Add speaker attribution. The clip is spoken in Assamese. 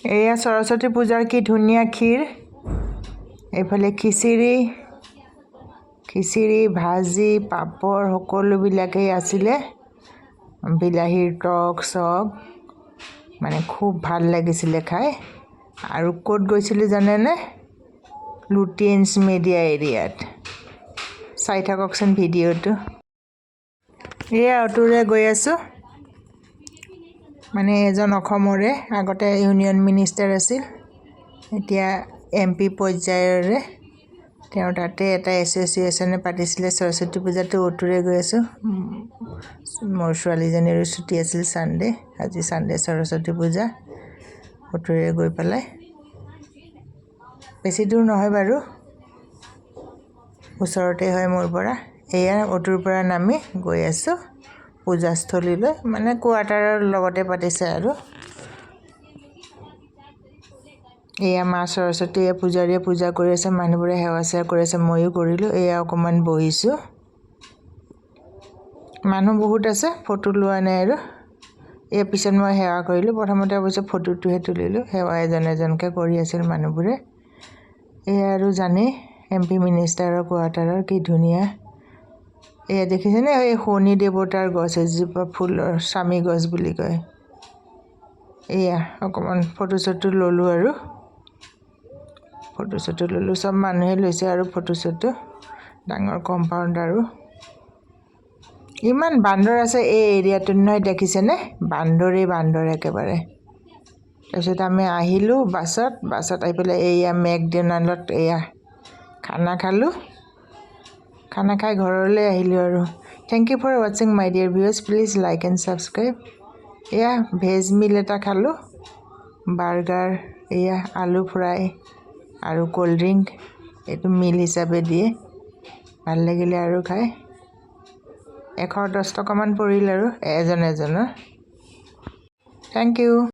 Speaker 1: এয়া সৰস্বতী পূজাৰ কি ধুনীয়া ক্ষীৰ এইফালে খিচিৰি ভাজি পাপৰ সকলোবিলাকেই আছিলে বিলাহীৰ টক চক মানে খুব ভাল লাগিছিলে খাই আৰু ক'ত গৈছিলোঁ জানেনে লুটিয়েন্স মিডিয়া এৰিয়াত চাই থাককচোন ভিডিঅ'টো এয়া অটোৰে গৈ আছোঁ মানে এজন অসমৰে আগতে ইউনিয়ন মিনিষ্টাৰ আছিল এতিয়া এমপি পৰ্যায়ৰে তেওঁৰ তাতে এটা এছ'চিয়েশ্যনে পাতিছিলে সৰস্বতী পূজাটো অটোৰে গৈ আছোঁ মোৰ ছোৱালীজনীৰো ছুটি আছিল ছানডে আজি ছানডে সৰস্বতী পূজা অটোৰে গৈ পেলাই বেছি দূৰ নহয় বাৰু ওচৰতে হয় মোৰ পৰা এয়া অটোৰ পৰা নামি গৈ আছোঁ পূজাস্থলীলৈ মানে কোৱাৰ্টাৰৰ লগতে পাতিছে আৰু এয়া মা সৰস্বতীয়ে পূজাৰীয়ে পূজা কৰি আছে মানুহবোৰে সেৱা চেৱা কৰি আছে ময়ো কৰিলোঁ এয়া অকণমান বহিছোঁ মানুহ বহুত আছে ফটো লোৱা নাই আৰু এই পিছত মই সেৱা কৰিলোঁ প্ৰথমতে অৱশ্যে ফটোটোহে তুলিলোঁ সেৱা এজনকৈ কৰি আছিল মানুহবোৰে এয়া আৰু জানেই এমপি মিনিষ্টাৰৰ কোৱাৰ্টাৰৰ কি ধুনীয়া এয়া দেখিছেনে এই শনি দেৱতাৰ গছ এজোপা ফুলৰ স্বামী গছ বুলি কয় এয়া অকণমান ফটো চটো ল'লোঁ আৰু চব মানুহে লৈছে আৰু ফটো চটো ডাঙৰ কম্পাউণ্ড আৰু ইমান বান্দৰ আছে এই এৰিয়াটোত নহয় দেখিছেনে বান্দৰ একেবাৰে তাৰপিছত আমি আহিলোঁ বাছত আহি পেলাই এয়া মেকড'নাল্ডত এয়া খানা খাই ঘৰলৈ আহিলোঁ আৰু থেংক ইউ ফৰ ৱাচিং মাই dear viewers please like and subscribe এয়া ভেজ মিল এটা খালোঁ বাৰ্গাৰ এয়া আলু ফ্ৰাই আৰু ক'ল্ড ড্ৰিংক এইটো মিল হিচাপে দিয়ে ভাল লাগিলে আৰু খাই 110 টকামান পৰিল আৰু এজনৰ থেংক ইউ